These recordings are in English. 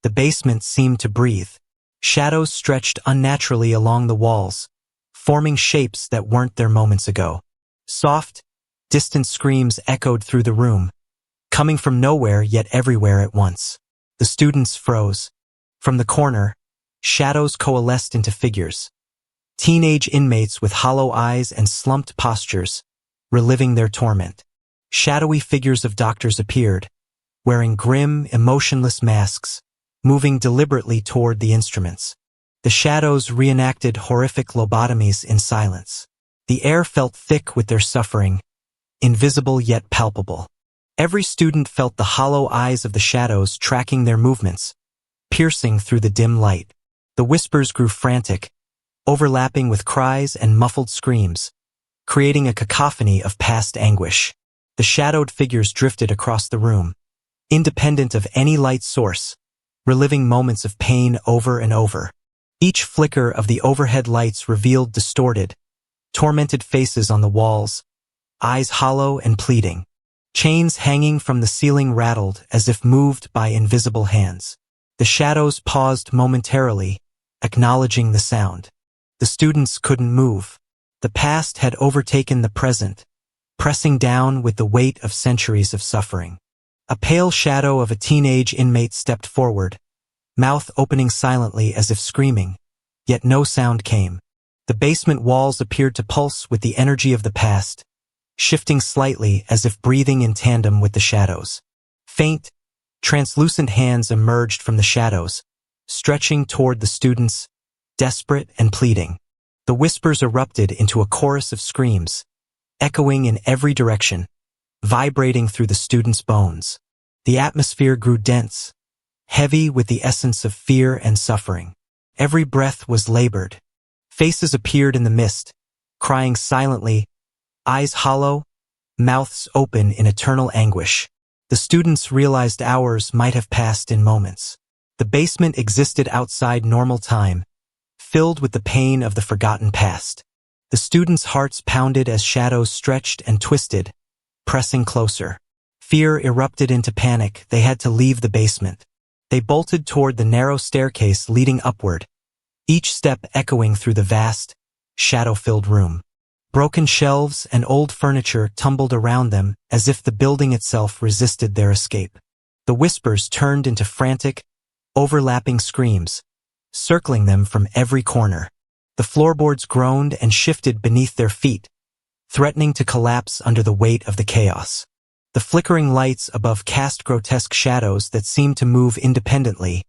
The basement seemed to breathe. Shadows stretched unnaturally along the walls, forming shapes that weren't there moments ago. Soft, distant screams echoed through the room, coming from nowhere yet everywhere at once. The students froze. From the corner, shadows coalesced into figures. Teenage inmates with hollow eyes and slumped postures, reliving their torment. Shadowy figures of doctors appeared, wearing grim, emotionless masks, moving deliberately toward the instruments. The shadows reenacted horrific lobotomies in silence. The air felt thick with their suffering, invisible yet palpable. Every student felt the hollow eyes of the shadows tracking their movements, piercing through the dim light. The whispers grew frantic, overlapping with cries and muffled screams, creating a cacophony of past anguish. The shadowed figures drifted across the room, independent of any light source, reliving moments of pain over and over. Each flicker of the overhead lights revealed distorted, tormented faces on the walls, eyes hollow and pleading. Chains hanging from the ceiling rattled as if moved by invisible hands. The shadows paused momentarily, acknowledging the sound. The students couldn't move. The past had overtaken the present, pressing down with the weight of centuries of suffering. A pale shadow of a teenage inmate stepped forward, mouth opening silently as if screaming, yet no sound came. The basement walls appeared to pulse with the energy of the past, shifting slightly as if breathing in tandem with the shadows. Faint, translucent hands emerged from the shadows, stretching toward the students, desperate and pleading. The whispers erupted into a chorus of screams, echoing in every direction, vibrating through the students' bones. The atmosphere grew dense, heavy with the essence of fear and suffering. Every breath was labored. Faces appeared in the mist, crying silently, eyes hollow, mouths open in eternal anguish. The students realized hours might have passed in moments. The basement existed outside normal time, filled with the pain of the forgotten past. The students' hearts pounded as shadows stretched and twisted, pressing closer. Fear erupted into panic. They had to leave the basement. They bolted toward the narrow staircase leading upward, each step echoing through the vast, shadow-filled room. Broken shelves and old furniture tumbled around them as if the building itself resisted their escape. The whispers turned into frantic, overlapping screams, circling them from every corner. The floorboards groaned and shifted beneath their feet, threatening to collapse under the weight of the chaos. The flickering lights above cast grotesque shadows that seemed to move independently,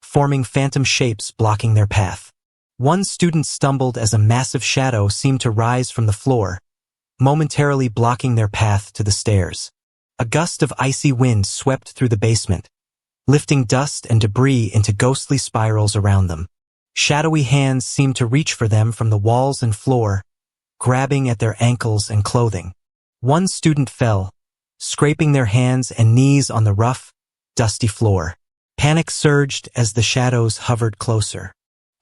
forming phantom shapes blocking their path. One student stumbled as a massive shadow seemed to rise from the floor, momentarily blocking their path to the stairs. A gust of icy wind swept through the basement, lifting dust and debris into ghostly spirals around them. Shadowy hands seemed to reach for them from the walls and floor, grabbing at their ankles and clothing. One student fell, scraping their hands and knees on the rough, dusty floor. Panic surged as the shadows hovered closer.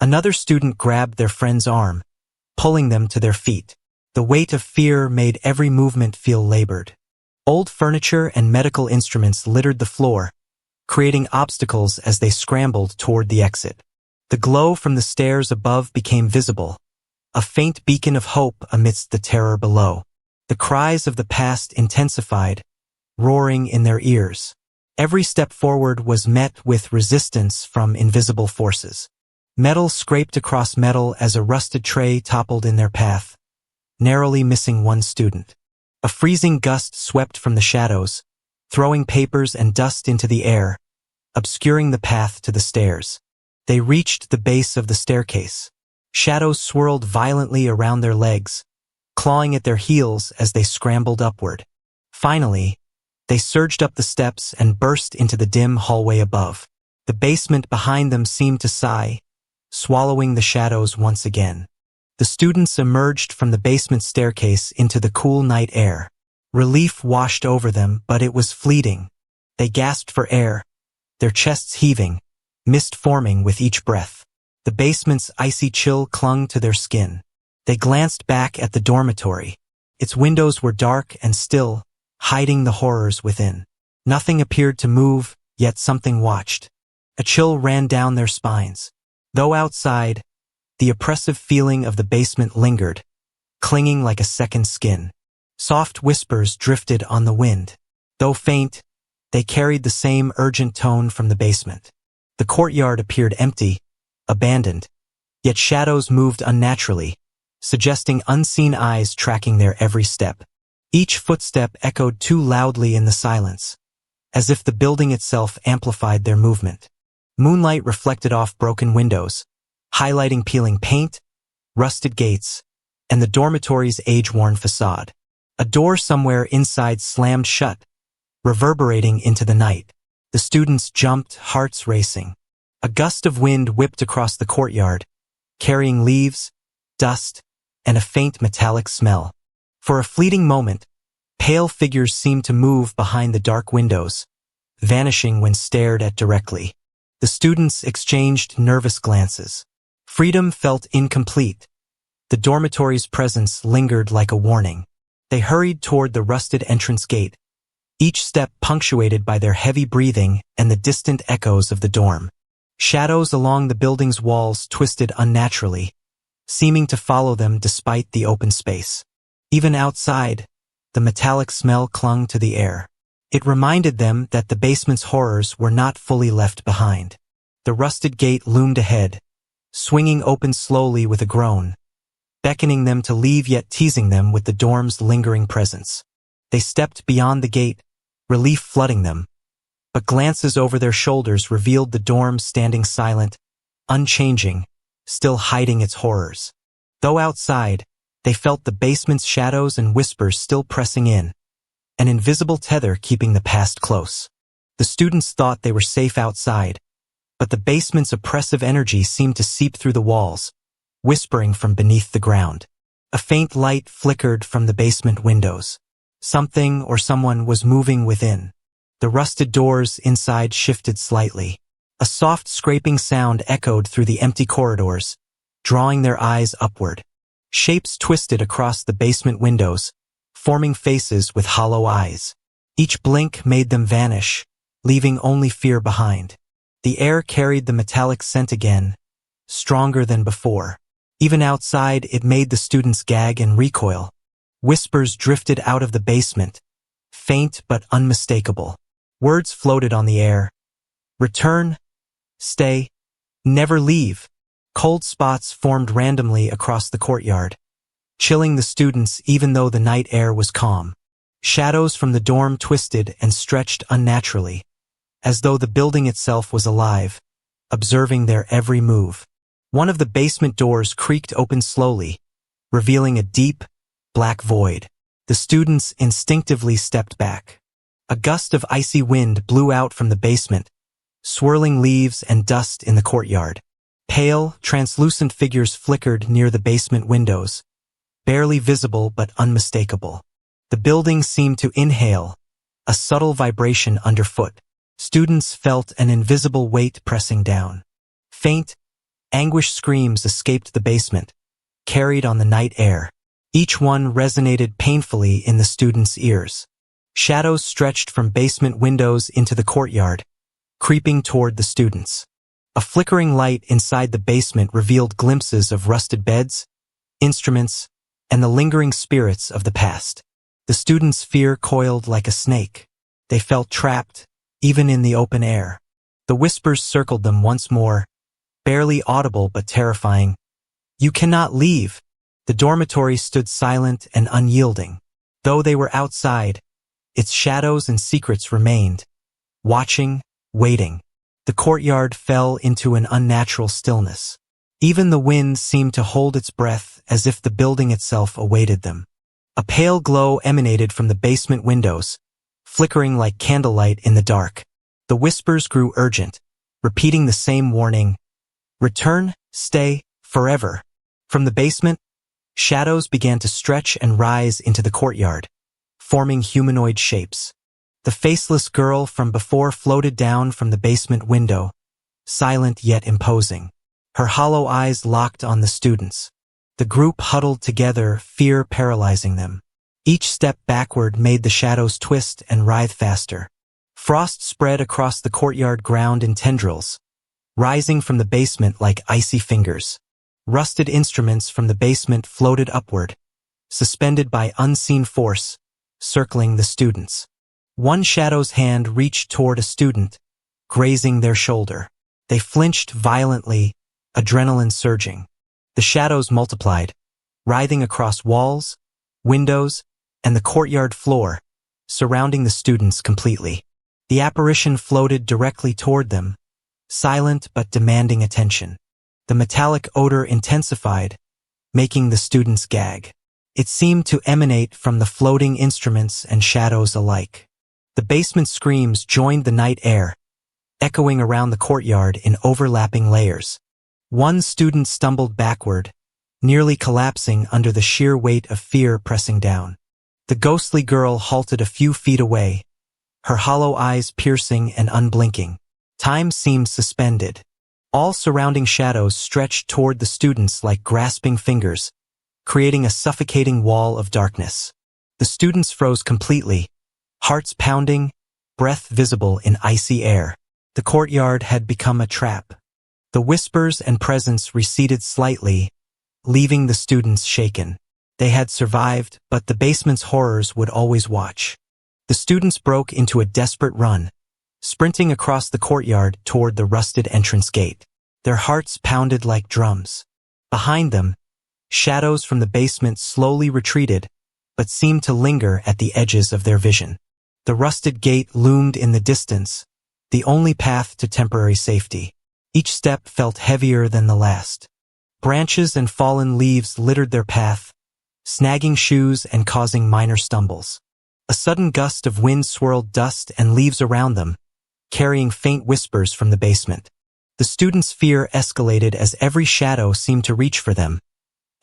Another student grabbed their friend's arm, pulling them to their feet. The weight of fear made every movement feel labored. Old furniture and medical instruments littered the floor, creating obstacles as they scrambled toward the exit. The glow from the stairs above became visible, a faint beacon of hope amidst the terror below. The cries of the past intensified, roaring in their ears. Every step forward was met with resistance from invisible forces. Metal scraped across metal as a rusted tray toppled in their path, narrowly missing one student. A freezing gust swept from the shadows, throwing papers and dust into the air, obscuring the path to the stairs. They reached the base of the staircase. Shadows swirled violently around their legs, clawing at their heels as they scrambled upward. Finally, they surged up the steps and burst into the dim hallway above. The basement behind them seemed to sigh, swallowing the shadows once again. The students emerged from the basement staircase into the cool night air. Relief washed over them, but it was fleeting. They gasped for air, their chests heaving, mist forming with each breath. The basement's icy chill clung to their skin. They glanced back at the dormitory. Its windows were dark and still, hiding the horrors within. Nothing appeared to move, yet something watched. A chill ran down their spines. Though outside, the oppressive feeling of the basement lingered, clinging like a second skin. Soft whispers drifted on the wind. Though faint, they carried the same urgent tone from the basement. The courtyard appeared empty, abandoned, yet shadows moved unnaturally, suggesting unseen eyes tracking their every step. Each footstep echoed too loudly in the silence, as if the building itself amplified their movement. Moonlight reflected off broken windows, highlighting peeling paint, rusted gates, and the dormitory's age-worn facade. A door somewhere inside slammed shut, reverberating into the night. The students jumped, hearts racing. A gust of wind whipped across the courtyard, carrying leaves, dust, and a faint metallic smell. For a fleeting moment, pale figures seemed to move behind the dark windows, vanishing when stared at directly. The students exchanged nervous glances. Freedom felt incomplete. The dormitory's presence lingered like a warning. They hurried toward the rusted entrance gate, each step punctuated by their heavy breathing and the distant echoes of the dorm. Shadows along the building's walls twisted unnaturally, seeming to follow them despite the open space. Even outside, the metallic smell clung to the air. It reminded them that the basement's horrors were not fully left behind. The rusted gate loomed ahead, swinging open slowly with a groan, beckoning them to leave yet teasing them with the dorm's lingering presence. They stepped beyond the gate, relief flooding them, but glances over their shoulders revealed the dorm standing silent, unchanging, still hiding its horrors. Though outside, they felt the basement's shadows and whispers still pressing in, an invisible tether keeping the past close. The students thought they were safe outside, but the basement's oppressive energy seemed to seep through the walls, whispering from beneath the ground. A faint light flickered from the basement windows. Something or someone was moving within. The rusted doors inside shifted slightly. A soft scraping sound echoed through the empty corridors, drawing their eyes upward. Shapes twisted across the basement windows, forming faces with hollow eyes. Each blink made them vanish, leaving only fear behind. The air carried the metallic scent again, stronger than before. Even outside, it made the students gag and recoil. Whispers drifted out of the basement, faint but unmistakable. Words floated on the air. Return, stay, never leave. Cold spots formed randomly across the courtyard, chilling the students even though the night air was calm. Shadows from the dorm twisted and stretched unnaturally, as though the building itself was alive, observing their every move. One of the basement doors creaked open slowly, revealing a deep, black void. The students instinctively stepped back. A gust of icy wind blew out from the basement, swirling leaves and dust in the courtyard. Pale, translucent figures flickered near the basement windows, barely visible but unmistakable. The building seemed to inhale, a subtle vibration underfoot. Students felt an invisible weight pressing down. Faint, anguished screams escaped the basement, carried on the night air. Each one resonated painfully in the students' ears. Shadows stretched from basement windows into the courtyard, creeping toward the students. A flickering light inside the basement revealed glimpses of rusted beds, instruments, and the lingering spirits of the past. The students' fear coiled like a snake. They felt trapped, even in the open air. The whispers circled them once more, barely audible but terrifying. You cannot leave. The dormitory stood silent and unyielding. Though they were outside, its shadows and secrets remained, watching, waiting. The courtyard fell into an unnatural stillness. Even the wind seemed to hold its breath as if the building itself awaited them. A pale glow emanated from the basement windows, flickering like candlelight in the dark. The whispers grew urgent, repeating the same warning. Return, stay, forever. From the basement, shadows began to stretch and rise into the courtyard, forming humanoid shapes. The faceless girl from before floated down from the basement window, silent yet imposing. Her hollow eyes locked on the students. The group huddled together, fear paralyzing them. Each step backward made the shadows twist and writhe faster. Frost spread across the courtyard ground in tendrils, rising from the basement like icy fingers. Rusted instruments from the basement floated upward, suspended by unseen force, circling the students. One shadow's hand reached toward a student, grazing their shoulder. They flinched violently, adrenaline surging. The shadows multiplied, writhing across walls, windows, and the courtyard floor, surrounding the students completely. The apparition floated directly toward them, silent but demanding attention. The metallic odor intensified, making the students gag. It seemed to emanate from the floating instruments and shadows alike. The basement screams joined the night air, echoing around the courtyard in overlapping layers. One student stumbled backward, nearly collapsing under the sheer weight of fear pressing down. The ghostly girl halted a few feet away, her hollow eyes piercing and unblinking. Time seemed suspended. All surrounding shadows stretched toward the students like grasping fingers, creating a suffocating wall of darkness. The students froze completely, hearts pounding, breath visible in icy air. The courtyard had become a trap. The whispers and presence receded slightly, leaving the students shaken. They had survived, but the basement's horrors would always watch. The students broke into a desperate run, sprinting across the courtyard toward the rusted entrance gate. Their hearts pounded like drums. Behind them, shadows from the basement slowly retreated, but seemed to linger at the edges of their vision. The rusted gate loomed in the distance, the only path to temporary safety. Each step felt heavier than the last. Branches and fallen leaves littered their path, snagging shoes and causing minor stumbles. A sudden gust of wind swirled dust and leaves around them, carrying faint whispers from the basement. The students' fear escalated as every shadow seemed to reach for them,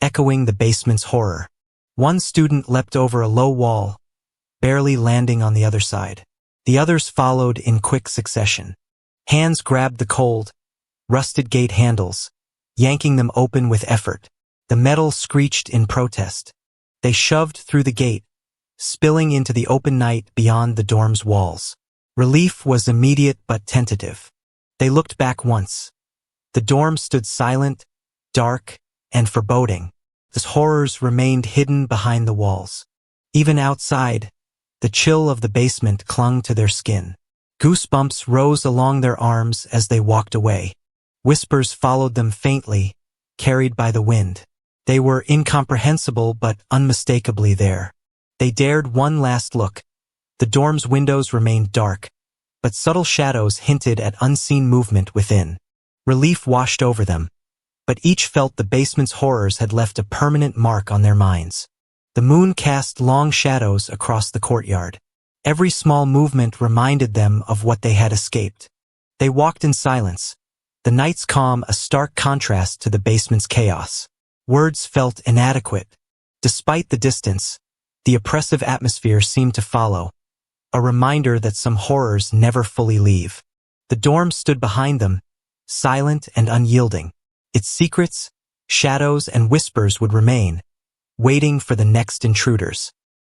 echoing the basement's horror. One student leapt over a low wall, barely landing on the other side. The others followed in quick succession. Hands grabbed the cold, rusted gate handles, yanking them open with effort. The metal screeched in protest. They shoved through the gate, spilling into the open night beyond the dorm's walls. Relief was immediate but tentative. They looked back once. The dorm stood silent, dark, and foreboding. The horrors remained hidden behind the walls. Even outside, the chill of the basement clung to their skin. Goosebumps rose along their arms as they walked away. Whispers followed them faintly, carried by the wind. They were incomprehensible but unmistakably there. They dared one last look. The dorm's windows remained dark, but subtle shadows hinted at unseen movement within. Relief washed over them, but each felt the basement's horrors had left a permanent mark on their minds. The moon cast long shadows across the courtyard. Every small movement reminded them of what they had escaped. They walked in silence, the night's calm a stark contrast to the basement's chaos. Words felt inadequate. Despite the distance, the oppressive atmosphere seemed to follow, a reminder that some horrors never fully leave. The dorm stood behind them, silent and unyielding. Its secrets, shadows, and whispers would remain, waiting for the next intruders.